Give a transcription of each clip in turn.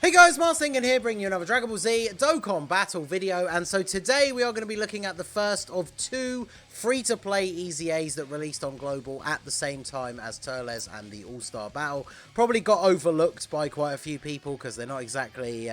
Hey guys, Marsingen here, bringing you another Dragon Ball Z Dokkan battle video, and so today we are going to be looking at the first of two free-to-play EZAs that released on Global at the same time as Turles and the All-Star Battle. Probably got overlooked by quite a few people because they're not exactly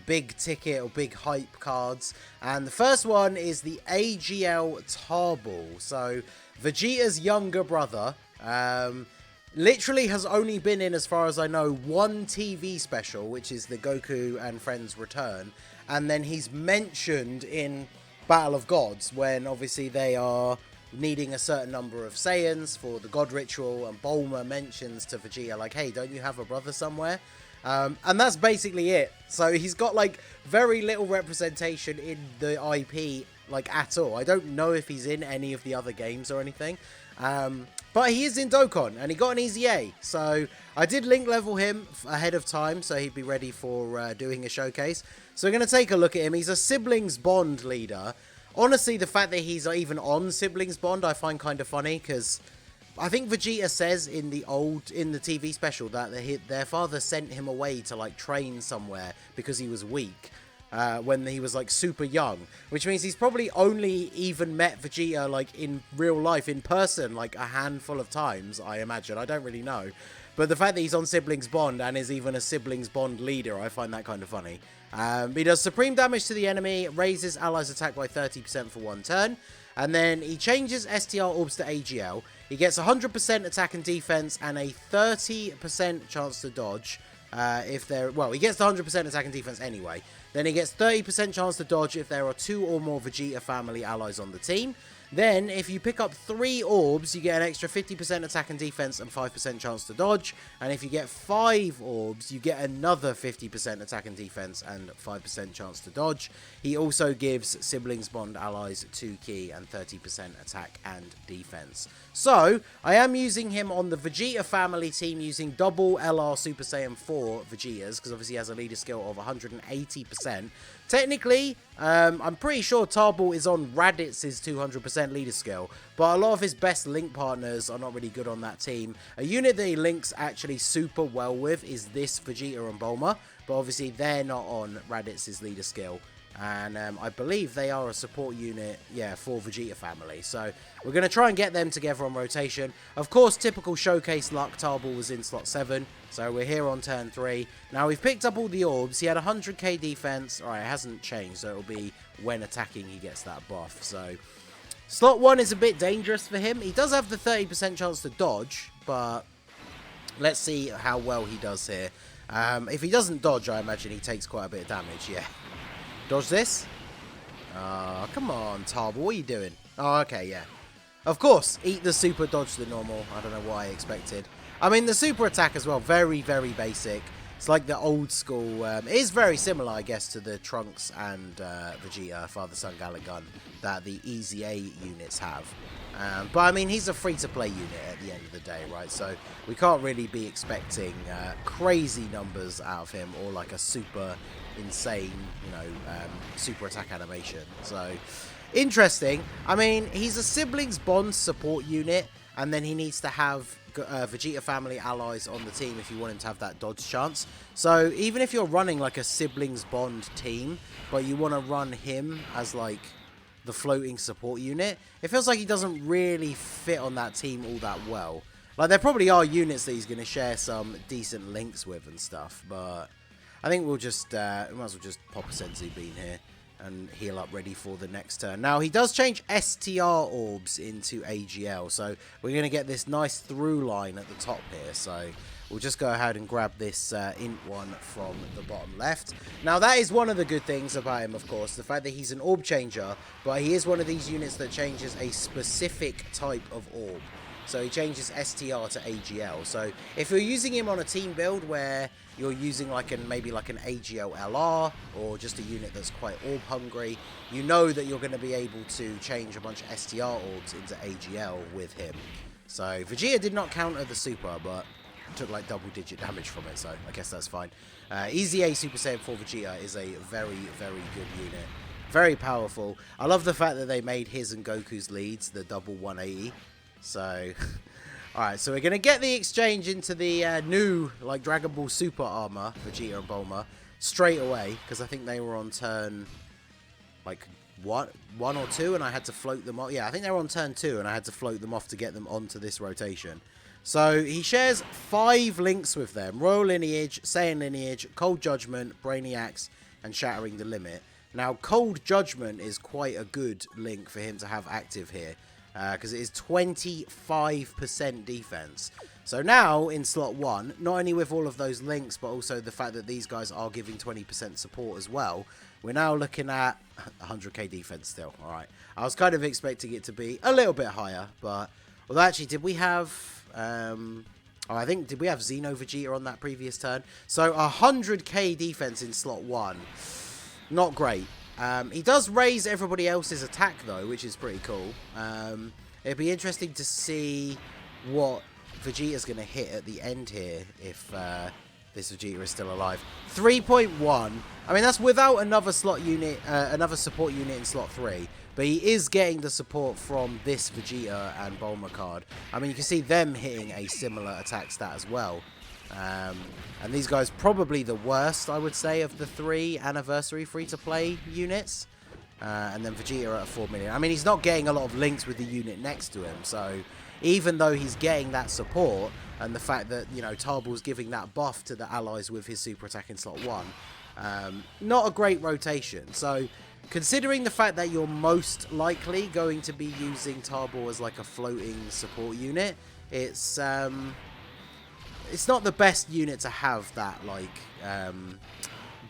big ticket or big hype cards, and the first one is the AGL Tarble, so Vegeta's younger brother. Literally has only been in, as far as I know, one TV special, which is the Goku and Friends Return, and then he's mentioned in Battle of Gods when obviously they are needing a certain number of Saiyans for the God Ritual, and Bulma mentions to Vegeta like, hey, don't you have a brother somewhere? And that's basically it. So he's got like very little representation in the IP like at all. I don't know if he's in any of the other games or anything. But he is in Dokkan, and he got an EZA, so I did link level him ahead of time, so he'd be ready for doing a showcase. So we're going to take a look at him. He's a Siblings Bond leader. Honestly, the fact that he's even on Siblings Bond, I find kind of funny, because I think Vegeta says in the TV special that their father sent him away to like train somewhere because he was weak. When he was like super young, which means he's probably only even met Vegeta like in real life in person like a handful of times, I imagine. I don't really know, but the fact that he's on Siblings Bond and is even a Siblings Bond leader, I find that kind of funny. He does supreme damage to the enemy, raises allies attack by 30% for one turn, and then he changes STR orbs to AGL. He gets 100% attack and defense and a 30% chance to dodge. He gets the 100% attack and defense anyway. Then he gets 30% chance to dodge if there are 2 or more Vegeta family allies on the team. Then, if you pick up 3 orbs, you get an extra 50% attack and defense and 5% chance to dodge. And if you get 5 orbs, you get another 50% attack and defense and 5% chance to dodge. He also gives Siblings Bond allies 2 key and 30% attack and defense. So, I am using him on the Vegeta family team using double LR Super Saiyan 4 Vegetas, because obviously he has a leader skill of 180%. Technically, I'm pretty sure Tarble is on Raditz's 200% leader skill, but a lot of his best link partners are not really good on that team. A unit that he links actually super well with is this Vegeta and Bulma, but obviously they're not on Raditz's leader skill. And I believe they are a support unit, for Vegeta family. So we're going to try and get them together on rotation. Of course, typical showcase luck, Tarble was in slot 7. So we're here on turn 3. Now we've picked up all the orbs. He had 100k defense. Alright, it hasn't changed. So it'll be when attacking he gets that buff. So slot 1 is a bit dangerous for him. He does have the 30% chance to dodge, but let's see how well he does here. If he doesn't dodge, I imagine he takes quite a bit of damage, Dodge this? Oh, come on, Tarble. What are you doing? Oh, okay, yeah. Of course, eat the super, dodge the normal. I don't know what I expected. I mean, the super attack as well, very, very basic. It's like the old school. It is very similar, I guess, to the Trunks and Vegeta, Father, Son, Gun that the EZA units have. But, I mean, he's a free-to-play unit at the end of the day, right? So, we can't really be expecting crazy numbers out of him or like a super insane, super attack animation. So, interesting. I mean, he's a Siblings Bond support unit, and then he needs to have Vegeta family allies on the team if you want him to have that dodge chance. So, even if you're running like a Siblings Bond team, but you want to run him as like the floating support unit, it feels like he doesn't really fit on that team all that well. Like, there probably are units that he's going to share some decent links with and stuff, but I think we'll just, we might as well just pop a Senzu Bean here and heal up ready for the next turn. Now, he does change STR orbs into AGL, so we're going to get this nice through line at the top here, so we'll just go ahead and grab this int one from the bottom left. Now, that is one of the good things about him, of course, the fact that he's an orb changer, but he is one of these units that changes a specific type of orb. So he changes STR to AGL. So if you're using him on a team build where you're using maybe like an AGL LR or just a unit that's quite orb hungry, you know that you're going to be able to change a bunch of STR orbs into AGL with him. So Vegeta did not counter the super, but took like double-digit damage from it, so I guess that's fine. EZA Super Saiyan 4 Vegeta is a very, very good unit. Very powerful. I love the fact that they made his and Goku's leads the double 180. So Alright, so we're going to get the exchange into the new, like, Dragon Ball Super armor, Vegeta and Bulma, straight away, because I think they were on turn, like, one or two, and I had to float them off. Yeah, I think they were on turn 2, and I had to float them off to get them onto this rotation. So, he shares 5 links with them. Royal Lineage, Saiyan Lineage, Cold Judgment, Brainiacs, and Shattering the Limit. Now, Cold Judgment is quite a good link for him to have active here, because it is 25% defense. So now, in slot 1, not only with all of those links, but also the fact that these guys are giving 20% support as well, we're now looking at 100k defense still. Alright, I was kind of expecting it to be a little bit higher, but... Although, actually, did we have... I think, did we have Xeno Vegeta on that previous turn? So, 100k defense in slot 1. Not great. He does raise everybody else's attack, though, which is pretty cool. It'd be interesting to see what Vegeta's going to hit at the end here, if this Vegeta is still alive. 3.1. I mean, that's without another slot unit, another support unit in slot 3. But he is getting the support from this Vegeta and Bulma card. I mean, you can see them hitting a similar attack stat as well. And these guys probably the worst, I would say, of the 3 anniversary free-to-play units. And then Vegeta at 4 million. I mean, he's not getting a lot of links with the unit next to him. So even though he's getting that support, and the fact that, you know, Tarble's giving that buff to the allies with his super attack in slot 1, not a great rotation. So... Considering the fact that you're most likely going to be using Tarble as like a floating support unit, it's not the best unit to have that like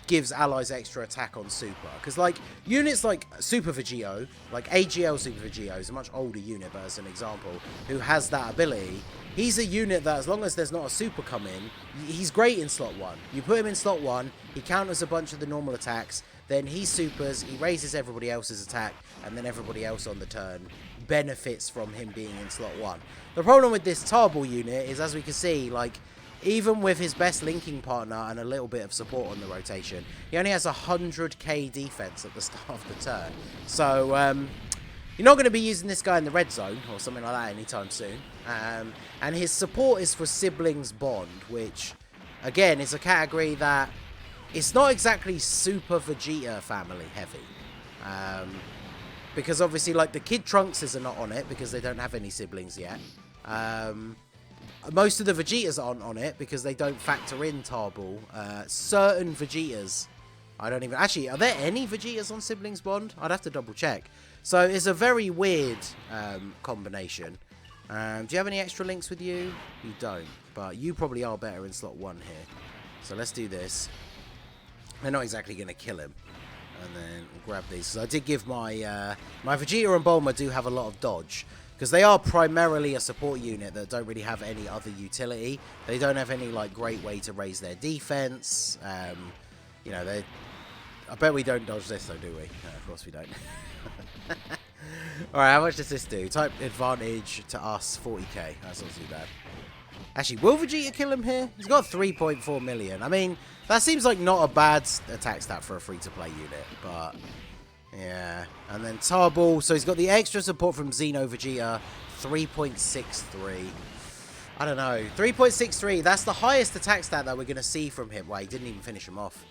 gives allies extra attack on Super. Because like units like Super Vegito, like AGL Super Vegito is a much older unit, but as an example, who has that ability, he's a unit that as long as there's not a Super come in, he's great in slot 1. You put him in slot 1, he counters a bunch of the normal attacks, then he supers, he raises everybody else's attack, and then everybody else on the turn benefits from him being in slot 1. The problem with this Tarble unit is, as we can see, like, even with his best linking partner and a little bit of support on the rotation, he only has 100k defense at the start of the turn. So, you're not going to be using this guy in the red zone or something like that anytime soon. And his support is for Siblings Bond, which, again, is a category that... It's not exactly Super Vegeta family heavy. Because obviously, like, the Kid Trunkses are not on it because they don't have any siblings yet. Most of the Vegetas aren't on it because they don't factor in Tarble. Certain Vegetas, I don't even... Actually, are there any Vegetas on Siblings Bond? I'd have to double check. So it's a very weird combination. Do you have any extra links with you? You don't. But you probably are better in slot 1 here. So let's do this. They're not exactly going to kill him. And then grab these. So I did give my... my Vegeta and Bulma do have a lot of dodge. Because they are primarily a support unit that don't really have any other utility. They don't have any, like, great way to raise their defense. You know, they... I bet we don't dodge this, though, do we? No, of course we don't. Alright, how much does this do? Type advantage to us, 40k. That's not too bad. Actually, will Vegeta kill him here? He's got 3.4 million. I mean, that seems like not a bad attack stat for a free-to-play unit, but... Yeah. And then Tarble, so he's got the extra support from Xeno Vegeta, 3.63. I don't know. 3.63, that's the highest attack stat that we're going to see from him. Well, he didn't even finish him off.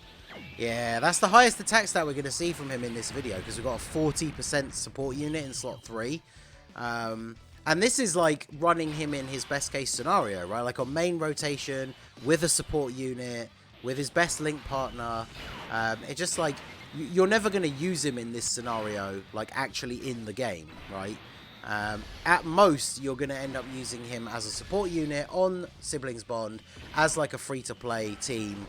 Yeah, that's the highest attack stat we're going to see from him in this video, because we've got a 40% support unit in slot 3. And this is like running him in his best case scenario, right? Like on main rotation, with a support unit, with his best link partner. It just like, you're never going to use him in this scenario, like actually in the game, right? At most, you're going to end up using him as a support unit on Siblings Bond, as like a free-to-play team.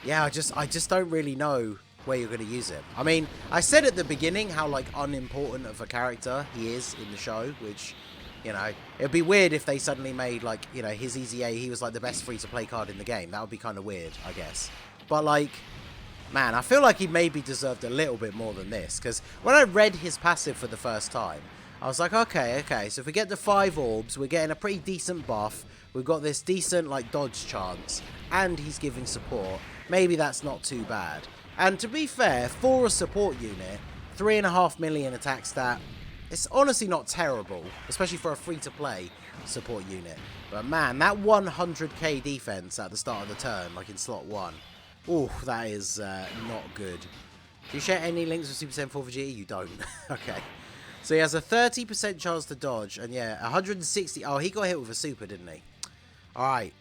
Yeah, I just don't really know where you're going to use him. I mean, I said at the beginning how, like, unimportant of a character he is in the show, which, you know, it'd be weird if they suddenly made, like, you know, his EZA, he was, like, the best free-to-play card in the game. That would be kind of weird, I guess. But, like, man, I feel like he maybe deserved a little bit more than this, because when I read his passive for the first time, I was like, okay, so if we get to 5 orbs, we're getting a pretty decent buff, we've got this decent, like, dodge chance, and he's giving support. Maybe that's not too bad. And to be fair, for a support unit, 3.5 million attack stat, It's honestly not terrible, especially for a free-to-play support unit. But man, that 100k defense at the start of the turn, like in slot 1, ooh, that is not good. Do you share any links with Super Saiyan 4 Vegeta? You don't. Okay. So he has a 30% chance to dodge, and yeah, 160... Oh, he got hit with a super, didn't he? Alright.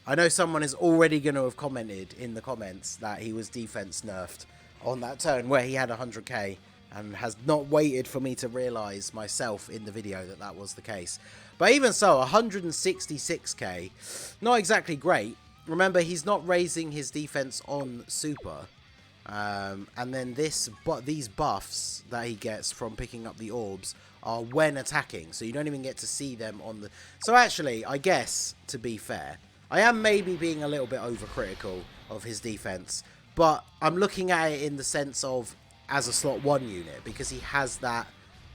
I know someone is already going to have commented in the comments that he was defense nerfed on that turn where he had 100k, and has not waited for me to realise myself in the video that that was the case. But even so, 166k, not exactly great. Remember, he's not raising his defense on super. And then these buffs that he gets from picking up the orbs are when attacking, so you don't even get to see them on the... So actually, I guess, to be fair, I am maybe being a little bit overcritical of his defense, but I'm looking at it in the sense of as a slot 1 unit, because he has that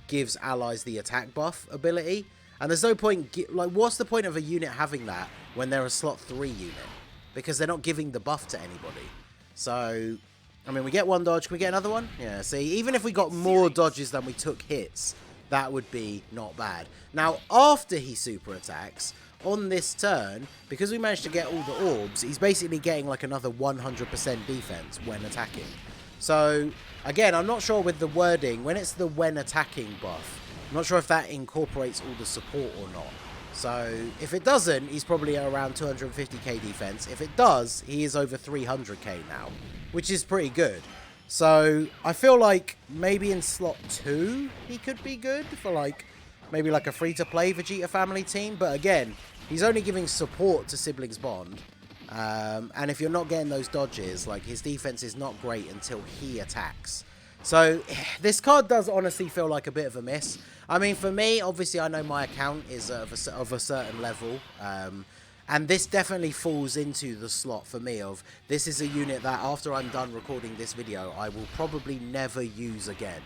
gives allies the attack buff ability, and there's no point... Like, what's the point of a unit having that when they're a slot 3 unit? Because they're not giving the buff to anybody. So... I mean, we get one dodge. Can we get another one? Yeah, see, even if we got more dodges than we took hits, that would be not bad. Now, after he super attacks, on this turn, because we managed to get all the orbs, he's basically getting like another 100% defense when attacking. So, again, I'm not sure with the wording, when it's the when attacking buff, I'm not sure if that incorporates all the support or not. So, if it doesn't, he's probably around 250k defense. If it does, he is over 300k now, which is pretty good. So, I feel like maybe in slot 2, he could be good for like, maybe like a free-to-play Vegeta family team. But again, he's only giving support to Siblings Bond. And if you're not getting those dodges, like his defense is not great until he attacks. So, this card does honestly feel like a bit of a miss. I mean, for me, obviously, I know my account is of a certain level. And this definitely falls into the slot for me of, this is a unit that after I'm done recording this video, I will probably never use again.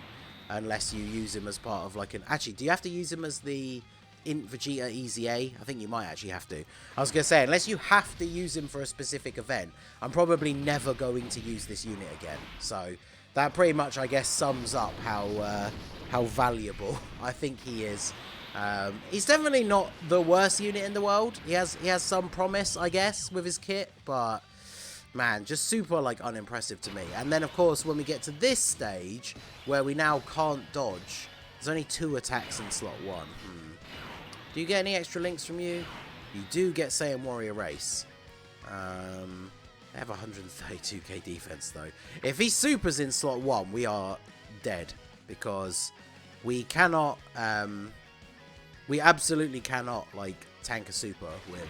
Unless you use him as part of like an... Actually, do you have to use him as the Int Vegeta EZA? I think you might actually have to. I was going to say, unless you have to use him for a specific event, I'm probably never going to use this unit again. So... that pretty much, I guess, sums up how valuable I think he is. He's definitely not the worst unit in the world. He has some promise, I guess, with his kit, but man, just super like unimpressive to me. And then, of course, when we get to this stage where we now can't dodge, there's only 2 attacks in slot 1. Do you get any extra links from you? You do get Saiyan Warrior Race. They have 132k defense though. If he supers in slot 1, we are dead, because we cannot, we absolutely cannot like tank a super with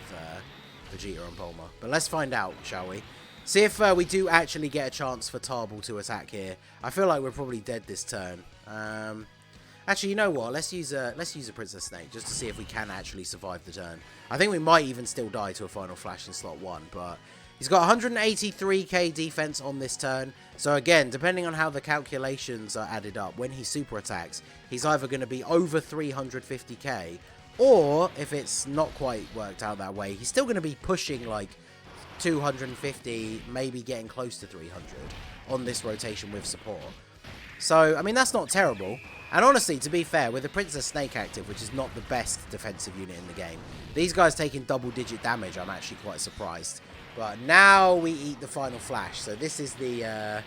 Vegeta and Bulma. But let's find out, shall we? See if we do actually get a chance for Tarble to attack here. I feel like we're probably dead this turn. Actually, you know what? Let's use a Princess Snake just to see if we can actually survive the turn. I think we might even still die to a final flash in slot 1, but he's got 183k defense on this turn. So again, depending on how the calculations are added up, when he super attacks, he's either going to be over 350k, or if it's not quite worked out that way, he's still going to be pushing like 250, maybe getting close to 300 on this rotation with support. So, I mean, that's not terrible. And honestly, to be fair, with the Princess Snake active, which is not the best defensive unit in the game, these guys taking double-digit damage, I'm actually quite surprised. But now we eat the final flash. So this is the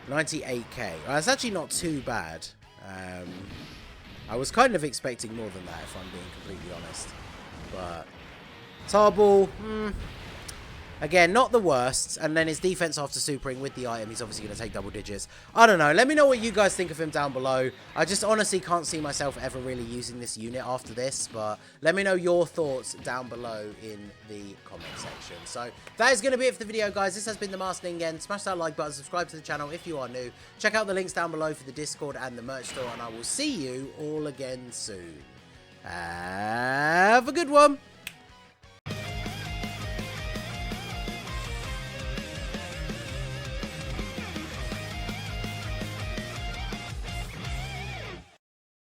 98k. It's actually not too bad. I was kind of expecting more than that, if I'm being completely honest. But Tarble, again, not the worst. And then his defense after supering with the item, he's obviously going to take double digits. I don't know. Let me know what you guys think of him down below. I just honestly can't see myself ever really using this unit after this. But let me know your thoughts down below in the comment section. So that is going to be it for the video, guys. This has been the Master Ningen. Smash that like button. Subscribe to the channel if you are new. Check out the links down below for the Discord and the merch store. And I will see you all again soon. Have a good one.